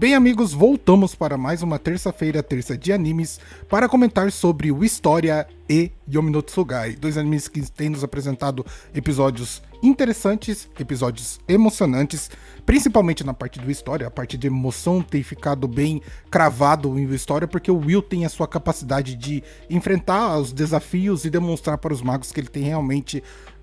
Bem, amigos, voltamos para mais uma terça-feira, terça de animes, para comentar sobre o História e Yomi no Tsugai, dois animes que têm nos apresentado episódios interessantes, episódios emocionantes, principalmente na parte do História. A parte de emoção tem ficado bem cravado em História, porque o Will tem a sua capacidade de enfrentar os desafios e demonstrar para os magos que ele tem realmente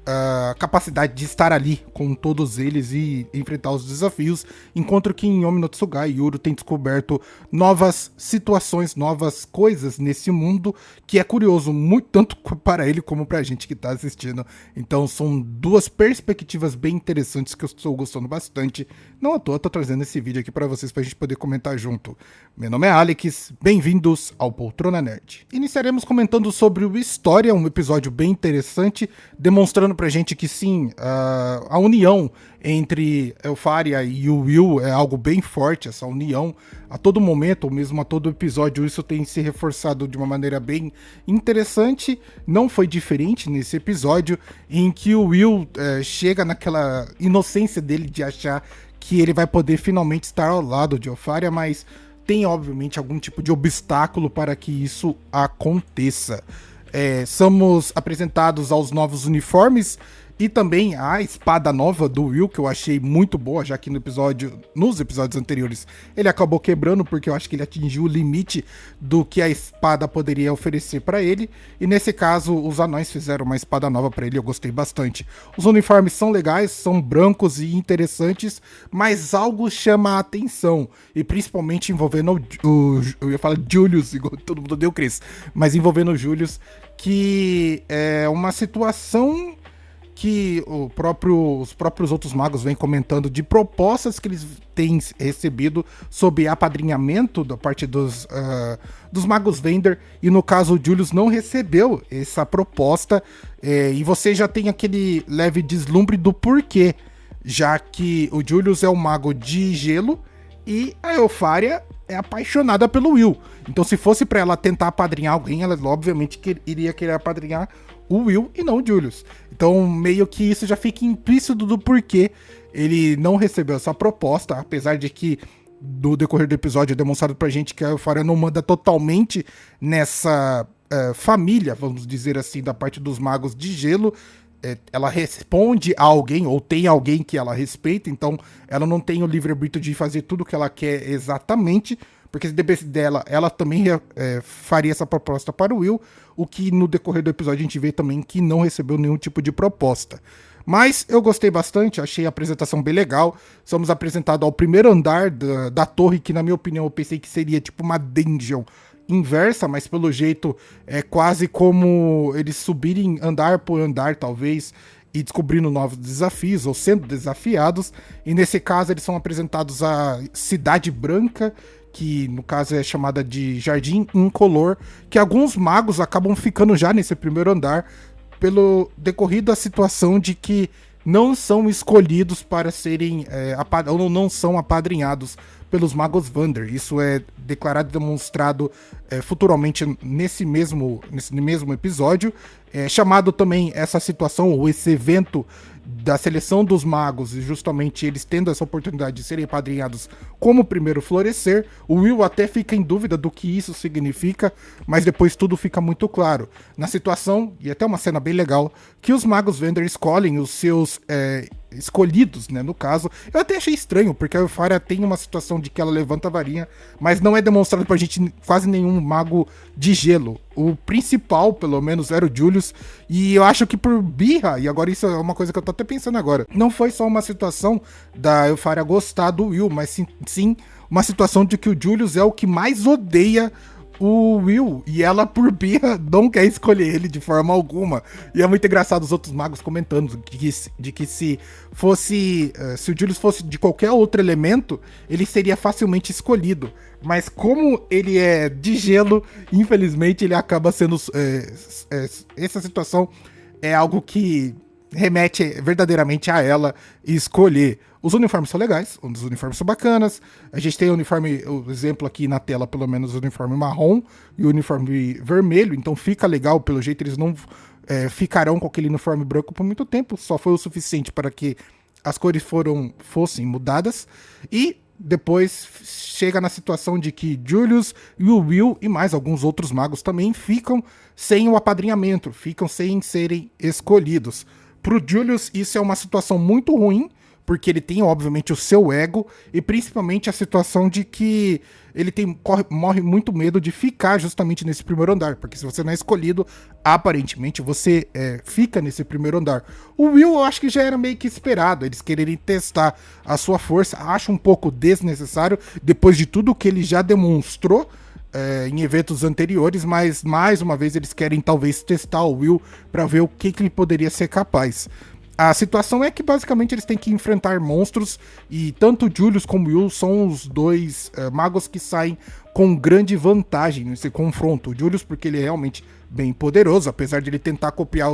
a capacidade de estar ali com todos eles e enfrentar os desafios, enquanto que em Yomi no Tsugai, Yuru tem descoberto novas situações, novas coisas nesse mundo, que é curioso, muito tanto para ele como pra gente que tá assistindo. Então são duas perspectivas bem interessantes que eu estou gostando bastante. Não à toa, tô trazendo esse vídeo aqui pra vocês pra gente poder comentar junto. Meu nome é Alex, bem-vindos ao Poltrona Nerd. Iniciaremos comentando sobre o História, um episódio bem interessante, demonstrando pra gente que sim, a união entre Elfaria e o Will é algo bem forte, essa união a todo momento, ou mesmo a todo episódio, isso tem se reforçado de uma maneira bem interessante. Não foi diferente nesse episódio, em que o Will chega naquela inocência dele de achar que ele vai poder finalmente estar ao lado de Elfaria, mas tem obviamente algum tipo de obstáculo para que isso aconteça. Somos apresentados aos novos uniformes e também a espada nova do Will, que eu achei muito boa, já que nos episódios anteriores ele acabou quebrando, porque eu acho que ele atingiu o limite do que a espada poderia oferecer para ele, e nesse caso os anões fizeram uma espada nova para ele, eu gostei bastante. Os uniformes são legais, são brancos e interessantes, mas algo chama a atenção, e principalmente envolvendo eu ia falar Julius, igual todo mundo deu Chris, mas envolvendo o Julius, que é uma situação que os próprios outros magos vêm comentando de propostas que eles têm recebido sobre apadrinhamento da parte dos magos Vender, e no caso o Julius não recebeu essa proposta, e você já tem aquele leve deslumbre do porquê, já que o Julius é um mago de gelo e a Elfaria é apaixonada pelo Will. Então, se fosse pra ela tentar apadrinhar alguém, ela obviamente iria querer apadrinhar o Will e não o Julius. Então, meio que isso já fica implícito do porquê ele não recebeu essa proposta, apesar de que no decorrer do episódio é demonstrado pra gente que a Elfaria não manda totalmente nessa família, vamos dizer assim, da parte dos magos de gelo. Ela responde a alguém, ou tem alguém que ela respeita, então ela não tem o livre-arbítrio de fazer tudo o que ela quer exatamente, porque se dependesse dela, ela também faria essa proposta para o Will, o que no decorrer do episódio a gente vê também que não recebeu nenhum tipo de proposta. Mas eu gostei bastante, achei a apresentação bem legal. Somos apresentados ao primeiro andar da torre, que na minha opinião eu pensei que seria tipo uma dungeon inversa, mas pelo jeito é quase como eles subirem andar por andar, talvez, e descobrindo novos desafios, ou sendo desafiados. E nesse caso eles são apresentados à Cidade Branca, que no caso é chamada de Jardim Incolor, que alguns magos acabam ficando já nesse primeiro andar, pelo decorrido da situação de que não são escolhidos para serem ou não são apadrinhados pelos magos Vander. Isso é declarado e demonstrado futuramente nesse mesmo episódio. Chamado também essa situação, ou esse evento da seleção dos magos, e justamente eles tendo essa oportunidade de serem apadrinhados como primeiro florescer. O Will até fica em dúvida do que isso significa, mas depois tudo fica muito claro. Na situação, e até uma cena bem legal, que os magos Vender escolhem os seus escolhidos, né, no caso. Eu até achei estranho, porque a Elfaria tem uma situação de que ela levanta a varinha, mas não é demonstrado pra gente quase nenhum mago de gelo. O principal, pelo menos, era o Julius, e eu acho que por birra, e agora isso é uma coisa que eu tô até pensando agora, não foi só uma situação da Elfaria gostar do Will, mas sim uma situação de que o Julius é o que mais odeia o Will, e ela, por birra, não quer escolher ele de forma alguma. E é muito engraçado os outros magos comentando de que se o Julius fosse de qualquer outro elemento, ele seria facilmente escolhido. Mas como ele é de gelo, infelizmente ele acaba sendo... essa situação é algo que remete verdadeiramente a ela escolher. Os uniformes são legais, os uniformes são bacanas. A gente tem o exemplo aqui na tela, pelo menos o uniforme marrom e o uniforme vermelho, então fica legal, pelo jeito eles não ficarão com aquele uniforme branco por muito tempo, só foi o suficiente para que as cores fossem mudadas. E depois chega na situação de que Julius e o Will e mais alguns outros magos também ficam sem o apadrinhamento, ficam sem serem escolhidos. Pro Julius isso é uma situação muito ruim, porque ele tem, obviamente, o seu ego, e principalmente a situação de que ele morre muito medo de ficar justamente nesse primeiro andar, porque se você não é escolhido, aparentemente você fica nesse primeiro andar. O Will, eu acho que já era meio que esperado, eles quererem testar a sua força, acho um pouco desnecessário, depois de tudo que ele já demonstrou em eventos anteriores, mas mais uma vez eles querem talvez testar o Will para ver o que ele poderia ser capaz. A situação é que basicamente eles têm que enfrentar monstros e tanto o Julius como o Will são os dois magos que saem com grande vantagem nesse confronto. O Julius porque ele é realmente bem poderoso, apesar de ele tentar copiar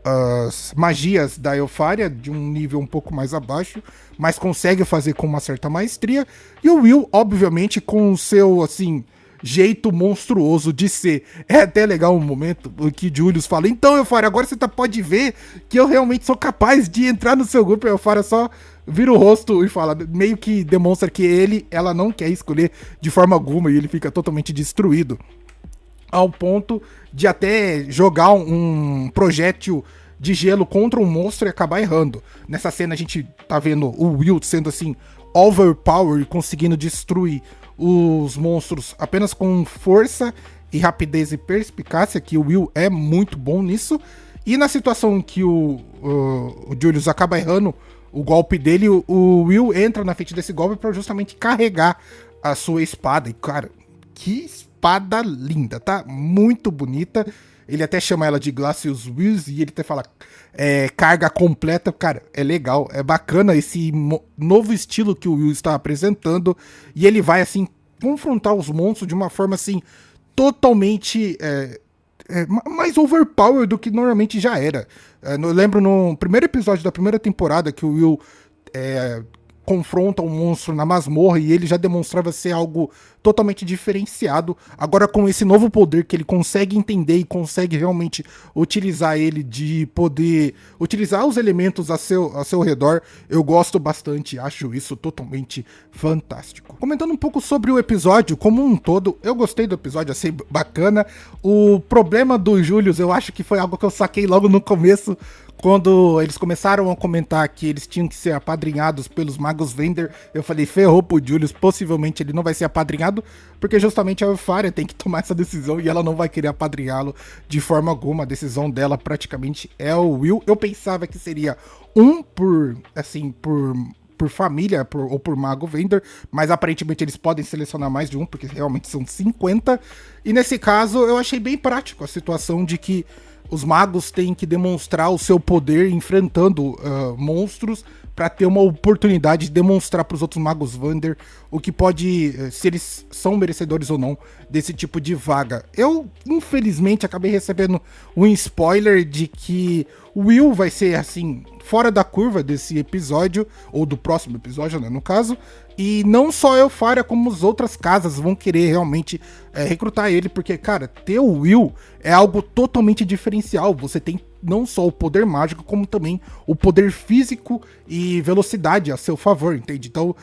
as magias da Elfaria de um nível um pouco mais abaixo, mas consegue fazer com uma certa maestria. E o Will, obviamente, com o seu, assim, jeito monstruoso de ser. É até legal um momento que Julius fala: então, Elfaria, agora você pode ver que eu realmente sou capaz de entrar no seu grupo. E Elfaria só vira o rosto e fala, meio que demonstra que ela não quer escolher de forma alguma, e ele fica totalmente destruído, ao ponto de até jogar um projétil de gelo contra um monstro e acabar errando. Nessa cena a gente tá vendo o Will sendo assim overpowered, conseguindo destruir os monstros apenas com força e rapidez e perspicácia, que o Will é muito bom nisso. E na situação em que o Julius acaba errando o golpe dele, o Will entra na frente desse golpe para justamente carregar a sua espada. E cara, que espada linda, tá? Muito bonita. Ele até chama ela de Glacius Wills e ele até fala carga completa. Cara, é legal, é bacana esse novo estilo que o Will está apresentando. E ele vai, assim, confrontar os monstros de uma forma, assim, totalmente mais overpowered do que normalmente já era. Eu lembro no primeiro episódio da primeira temporada que o Will confronta um monstro na masmorra e ele já demonstrava ser algo totalmente diferenciado. Agora, com esse novo poder que ele consegue entender e consegue realmente utilizar ele, de poder utilizar os elementos a seu redor, eu gosto bastante, acho isso totalmente fantástico. Comentando um pouco sobre o episódio como um todo, eu gostei do episódio, achei bacana. O problema do Julius, eu acho que foi algo que eu saquei logo no começo, quando eles começaram a comentar que eles tinham que ser apadrinhados pelos magos Vender. Eu falei, ferrou pro Julius, possivelmente ele não vai ser apadrinhado, porque justamente a Elfaria tem que tomar essa decisão e ela não vai querer apadrinhá-lo de forma alguma. A decisão dela praticamente é o Will. Eu pensava que seria por família ou por mago Vender, mas aparentemente eles podem selecionar mais de um, porque realmente são 50. E nesse caso eu achei bem prático a situação de que os magos têm que demonstrar o seu poder enfrentando monstros para ter uma oportunidade de demonstrar para os outros magos Vander o que pode, se eles são merecedores ou não desse tipo de vaga. Eu, infelizmente, acabei recebendo um spoiler de que o Will vai ser, assim, fora da curva desse episódio, ou do próximo episódio, né, no caso, e não só a Elfaria, como as outras casas vão querer realmente recrutar ele, porque, cara, ter o Will é algo totalmente diferencial. Você tem não só o poder mágico, como também o poder físico e velocidade a seu favor, entende? Então,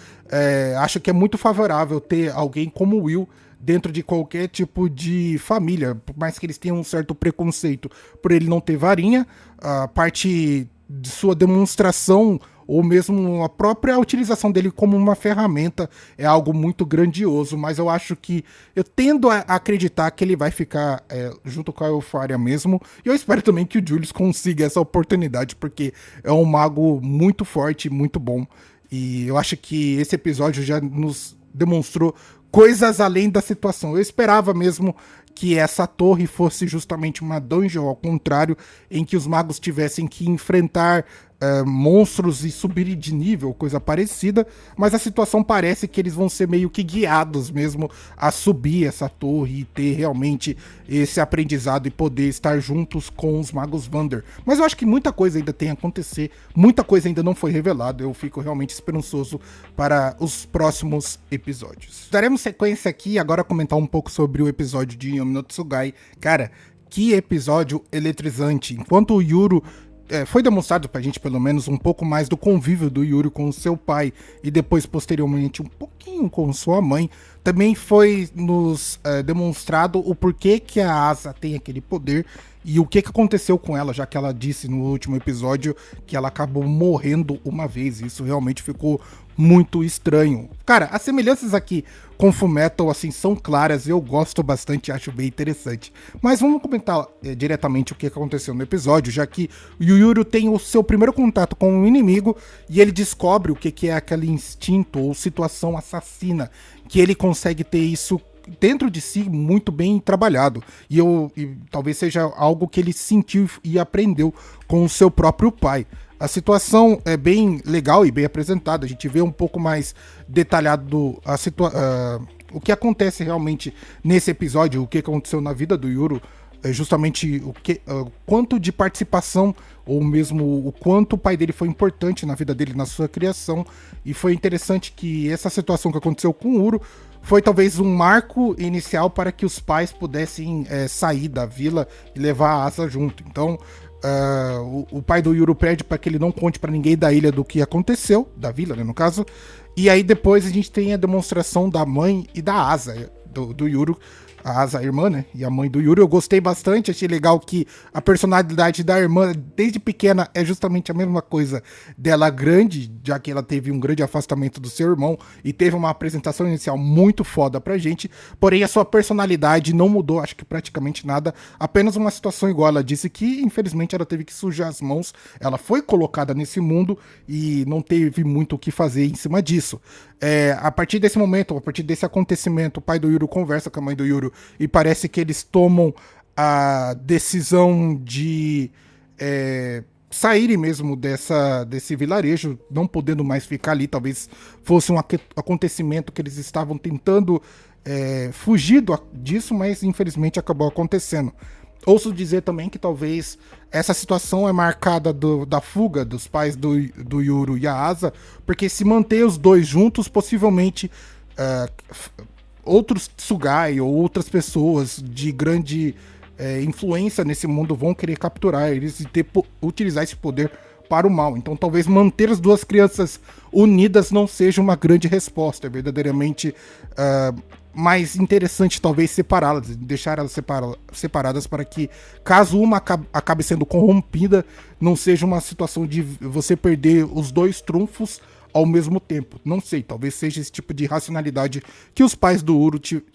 acho que é muito favorável ter alguém como o Will dentro de qualquer tipo de família, por mais que eles tenham um certo preconceito por ele não ter varinha, a parte de sua demonstração ou mesmo a própria utilização dele como uma ferramenta é algo muito grandioso, mas eu acho que eu tendo a acreditar que ele vai ficar junto com a Elfaria mesmo, e eu espero também que o Julius consiga essa oportunidade, porque é um mago muito forte, muito bom, e eu acho que esse episódio já nos demonstrou coisas além da situação. Eu esperava mesmo que essa torre fosse justamente uma dungeon, ao contrário, em que os magos tivessem que enfrentar monstros e subir de nível, coisa parecida, mas a situação parece que eles vão ser meio que guiados mesmo a subir essa torre e ter realmente esse aprendizado e poder estar juntos com os magos Vander. Mas eu acho que muita coisa ainda tem a acontecer, muita coisa ainda não foi revelada, eu fico realmente esperançoso para os próximos episódios. Daremos sequência aqui agora a comentar um pouco sobre o episódio de Yomi no Tsugai. Cara, que episódio eletrizante. Enquanto o Yuru foi demonstrado pra gente, pelo menos, um pouco mais do convívio do Yuri com o seu pai e depois, posteriormente, um pouquinho com sua mãe. Também foi nos demonstrado o porquê que a Asa tem aquele poder e o que aconteceu com ela, já que ela disse no último episódio que ela acabou morrendo uma vez. Isso realmente ficou muito estranho. Cara, as semelhanças aqui com Fullmetal, assim, são claras, eu gosto bastante, acho bem interessante. Mas vamos comentar diretamente o que aconteceu no episódio, já que o Yuri tem o seu primeiro contato com o inimigo e ele descobre o que é aquele instinto ou situação assassina, que ele consegue ter isso dentro de si muito bem trabalhado. E talvez seja algo que ele sentiu e aprendeu com o seu próprio pai. A situação é bem legal e bem apresentada. A gente vê um pouco mais detalhado o que acontece realmente nesse episódio, o que aconteceu na vida do Yuri, justamente o quanto de participação ou mesmo o quanto o pai dele foi importante na vida dele, na sua criação. E foi interessante que essa situação que aconteceu com o Uro foi talvez um marco inicial para que os pais pudessem sair da vila e levar a Asa junto. Então, o pai do Yuri pede para que ele não conte para ninguém da ilha do que aconteceu, da vila, né, no caso. E aí depois a gente tem a demonstração da mãe e da Asa, do Yuri, a Asa, a irmã, né? E a mãe do Yuri. Eu gostei bastante, achei legal que a personalidade da irmã, desde pequena, é justamente a mesma coisa dela grande, já que ela teve um grande afastamento do seu irmão e teve uma apresentação inicial muito foda pra gente. Porém, a sua personalidade não mudou, acho que praticamente nada. Apenas uma situação igual. Ela disse que, infelizmente, ela teve que sujar as mãos. Ela foi colocada nesse mundo e não teve muito o que fazer em cima disso. A partir desse momento, a partir desse acontecimento, o pai do Yuri conversa com a mãe do Yuri e parece que eles tomam a decisão de saírem mesmo desse vilarejo, não podendo mais ficar ali. Talvez fosse um acontecimento que eles estavam tentando fugir disso, mas infelizmente acabou acontecendo. Ouço dizer também que talvez essa situação é marcada da fuga dos pais do Yuri e a Asa, porque se manter os dois juntos, possivelmente outros Tsugai ou outras pessoas de grande influência nesse mundo vão querer capturar eles e utilizar esse poder para o mal. Então talvez manter as duas crianças unidas não seja uma grande resposta. É verdadeiramente mais interessante talvez separá-las, deixar elas separadas para que, caso uma acabe sendo corrompida, não seja uma situação de você perder os dois trunfos ao mesmo tempo. Não sei, talvez seja esse tipo de racionalidade que os pais do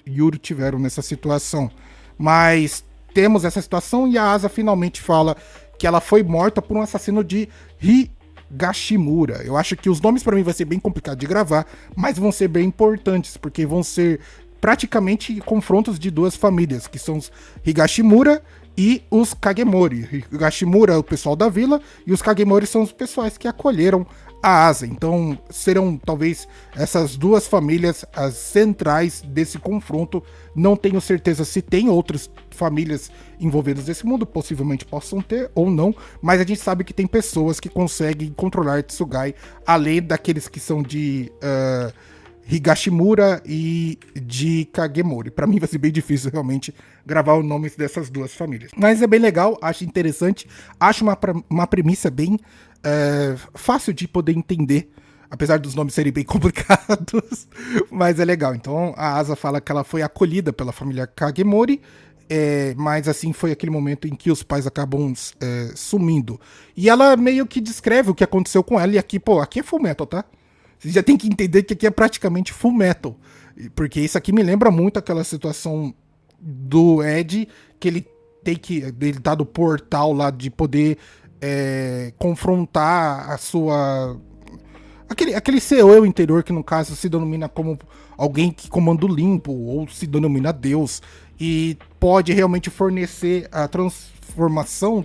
Yuri tiveram nessa situação. Mas temos essa situação e a Asa finalmente fala que ela foi morta por um assassino de Higashimura. Eu acho que os nomes para mim vai ser bem complicado de gravar, mas vão ser bem importantes, porque vão ser praticamente confrontos de duas famílias, que são os Higashimura e os Kagemori. Higashimura é o pessoal da vila e os Kagemori são os pessoais que acolheram a Asa. Então serão talvez essas duas famílias as centrais desse confronto. Não tenho certeza se tem outras famílias envolvidas nesse mundo, possivelmente possam ter ou não, mas a gente sabe que tem pessoas que conseguem controlar Tsugai, além daqueles que são de Higashimura e de Kagemori. Pra mim vai ser bem difícil realmente gravar os nomes dessas duas famílias. Mas é bem legal, acho interessante, acho uma premissa bem fácil de poder entender, apesar dos nomes serem bem complicados, mas é legal. Então a Asa fala que ela foi acolhida pela família Kagemori, mas assim foi aquele momento em que os pais acabam sumindo. E ela meio que descreve o que aconteceu com ela, e aqui é Fullmetal, tá? Você já tem que entender que aqui é praticamente Fullmetal, porque isso aqui me lembra muito aquela situação do Ed, que ele tá do portal lá de poder confrontar a sua... Aquele seu eu interior, que no caso se denomina como alguém que comanda o limpo, ou se denomina Deus, e pode realmente fornecer a transfiguração,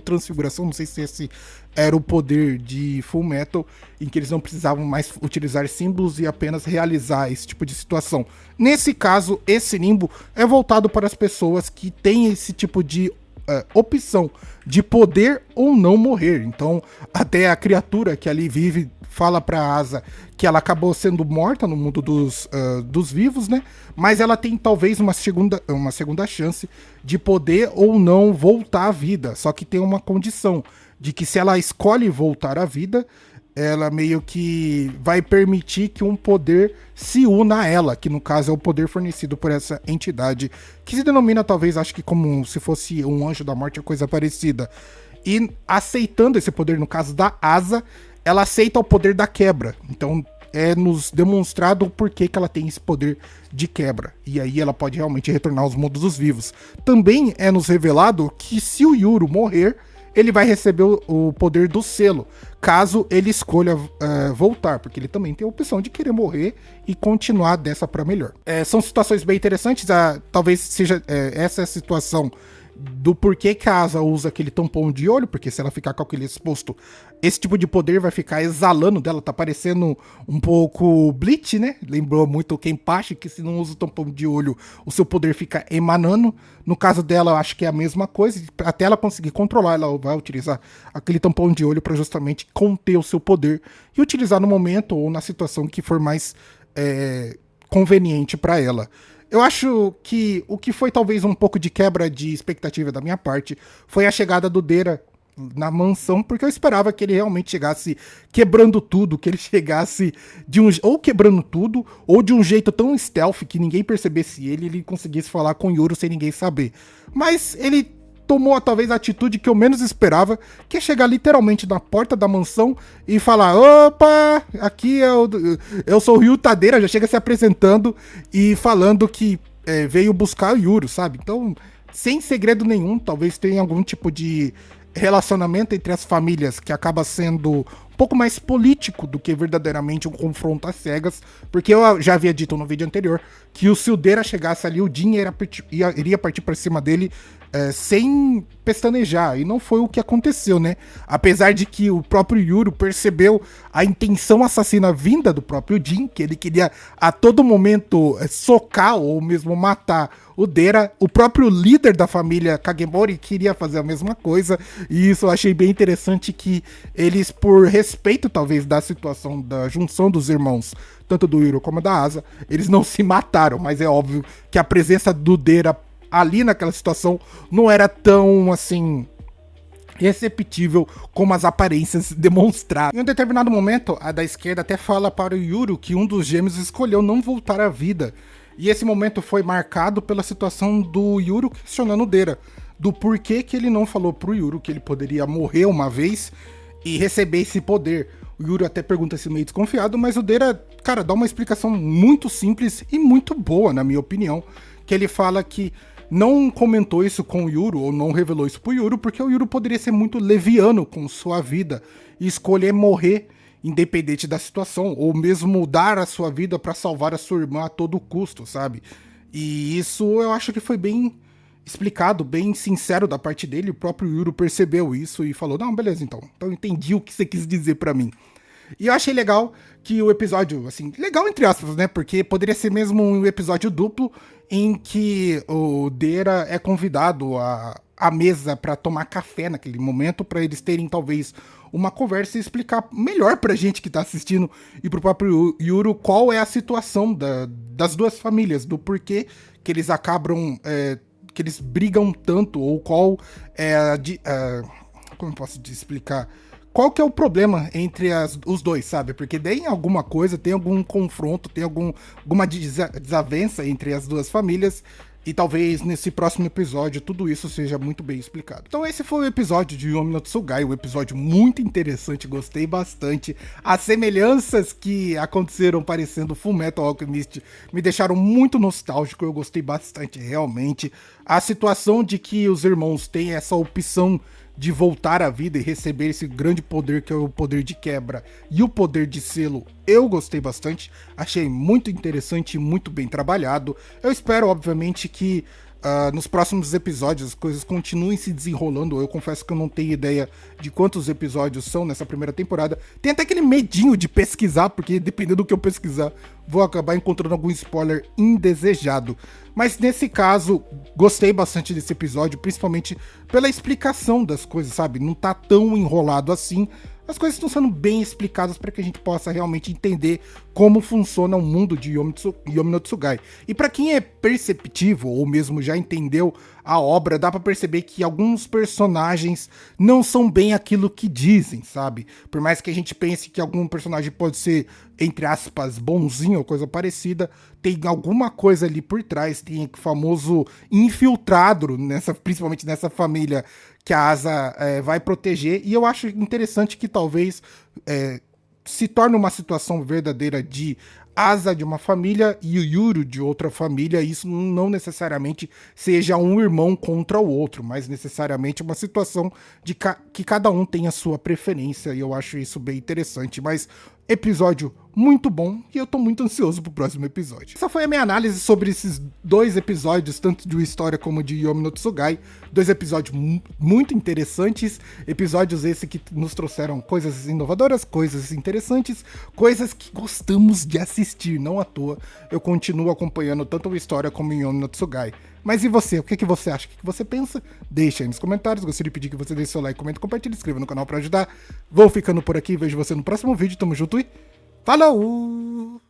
não sei se esse era o poder de Fullmetal, em que eles não precisavam mais utilizar símbolos e apenas realizar esse tipo de situação. Nesse caso, esse limbo é voltado para as pessoas que têm esse tipo de opção de poder ou não morrer. Então, até a criatura que ali vive fala pra Asa que ela acabou sendo morta no mundo dos vivos, né? Mas ela tem talvez uma segunda chance de poder ou não voltar à vida. Só que tem uma condição de que se ela escolhe voltar à vida, ela meio que vai permitir que um poder se una a ela, que no caso é o poder fornecido por essa entidade, que se denomina talvez, acho que como se fosse um anjo da morte ou coisa parecida. E aceitando esse poder, no caso da Asa, ela aceita o poder da quebra. Então é nos demonstrado o porquê que ela tem esse poder de quebra. E aí ela pode realmente retornar aos mundos dos vivos. Também é nos revelado que se o Yuru morrer, ele vai receber o poder do selo, caso ele escolha voltar, porque ele também tem a opção de querer morrer e continuar dessa pra melhor. São situações bem interessantes, talvez seja essa é a situação do porquê que a Asa usa aquele tampão de olho, porque se ela ficar com aquele exposto, esse tipo de poder vai ficar exalando dela, tá parecendo um pouco Bleach, né? Lembrou muito o Kenpachi, que se não usa o tampão de olho, o seu poder fica emanando. No caso dela, eu acho que é a mesma coisa, até ela conseguir controlar, ela vai utilizar aquele tampão de olho para justamente conter o seu poder e utilizar no momento ou na situação que for mais conveniente para ela. Eu acho que o que foi talvez um pouco de quebra de expectativa da minha parte foi a chegada do Deira na mansão, porque eu esperava que ele realmente chegasse quebrando tudo, que ele chegasse ou quebrando tudo, ou de um jeito tão stealth que ninguém percebesse ele conseguisse falar com o Yuru sem ninguém saber. Mas ele tomou talvez a atitude que eu menos esperava, que é chegar literalmente na porta da mansão e falar: opa, aqui eu sou o Ryu Tadeira, já chega se apresentando e falando que veio buscar o Yuru, sabe? Então, sem segredo nenhum, talvez tenha algum tipo de relacionamento entre as famílias que acaba sendo um pouco mais político do que verdadeiramente um confronto às cegas, porque eu já havia dito no vídeo anterior que o Sildeira chegasse ali, o Jin iria partir para cima dele sem pestanejar, e não foi o que aconteceu, né? Apesar de que o próprio Yuru percebeu a intenção assassina vinda do próprio Jin, que ele queria a todo momento socar ou mesmo matar o Deira, o próprio líder da família Kagemori queria fazer a mesma coisa, e isso eu achei bem interessante, que eles, por respeito talvez da situação da junção dos irmãos, tanto do Yuru como da Asa, eles não se mataram, mas é óbvio que a presença do Deira ali naquela situação não era tão, assim, receptível como as aparências demonstraram. Em um determinado momento, a da esquerda até fala para o Yuru que um dos gêmeos escolheu não voltar à vida. E esse momento foi marcado pela situação do Yuru questionando o Deira, do porquê que ele não falou pro Yuru que ele poderia morrer uma vez e receber esse poder. O Yuru até pergunta se meio desconfiado, mas o Deira, cara, dá uma explicação muito simples e muito boa, na minha opinião, que ele fala que não comentou isso com o Yuru, ou não revelou isso pro Yuru, porque o Yuru poderia ser muito leviano com sua vida e escolher morrer independente da situação, ou mesmo dar a sua vida para salvar a sua irmã a todo custo, sabe? E isso eu acho que foi bem explicado, bem sincero da parte dele. O próprio Yuru percebeu isso e falou: não, beleza, então eu entendi o que você quis dizer para mim. E eu achei legal que o episódio, assim, legal entre aspas, né? Porque poderia ser mesmo um episódio duplo em que o Deira é convidado à mesa para tomar café naquele momento, para eles terem talvez uma conversa e explicar melhor pra gente que tá assistindo e pro próprio Yuru qual é a situação das duas famílias, do porquê que eles acabam, que eles brigam tanto, ou qual é como eu posso te explicar? Qual que é o problema entre os dois, sabe? Porque tem alguma coisa, tem algum confronto, tem alguma desavença entre as duas famílias, e talvez nesse próximo episódio tudo isso seja muito bem explicado. Então esse foi o episódio de Yomi no Tsugai, um episódio muito interessante, gostei bastante. As semelhanças que aconteceram parecendo Fullmetal Alchemist me deixaram muito nostálgico, eu gostei bastante realmente. A situação de que os irmãos têm essa opção de voltar à vida e receber esse grande poder que é o poder de quebra e o poder de selo, eu gostei bastante, achei muito interessante e muito bem trabalhado. Eu espero, obviamente, que nos próximos episódios as coisas continuem se desenrolando. Eu confesso que eu não tenho ideia de quantos episódios são nessa primeira temporada. Tem até aquele medinho de pesquisar, porque dependendo do que eu pesquisar, vou acabar encontrando algum spoiler indesejado. Mas nesse caso, gostei bastante desse episódio, principalmente pela explicação das coisas, sabe? Não tá tão enrolado assim. As coisas estão sendo bem explicadas para que a gente possa realmente entender como funciona o mundo de Yomi no Tsugai. E pra quem é perceptivo, ou mesmo já entendeu a obra, dá pra perceber que alguns personagens não são bem aquilo que dizem, sabe? Por mais que a gente pense que algum personagem pode ser, entre aspas, bonzinho ou coisa parecida, tem alguma coisa ali por trás, tem o famoso infiltrado, principalmente nessa família que a Asa vai proteger, e eu acho interessante que talvez se torne uma situação verdadeira de Asa de uma família e o Yuru de outra família. Isso não necessariamente seja um irmão contra o outro, mas necessariamente uma situação de que cada um tem a sua preferência, e eu acho isso bem interessante. Mas episódio muito bom, e eu tô muito ansioso pro próximo episódio. Essa foi a minha análise sobre esses 2 episódios, tanto de História como de Yomi no Tsugai. 2 episódios muito interessantes, episódios esse que nos trouxeram coisas inovadoras, coisas interessantes, coisas que gostamos de assistir, não à toa. Eu continuo acompanhando tanto a História como Yomi no Tsugai. Mas e você? O que você acha? O que você pensa? Deixa aí nos comentários. Gostaria de pedir que você deixe seu like, comente, compartilhe, inscreva no canal pra ajudar. Vou ficando por aqui, vejo você no próximo vídeo. Tamo junto e falou!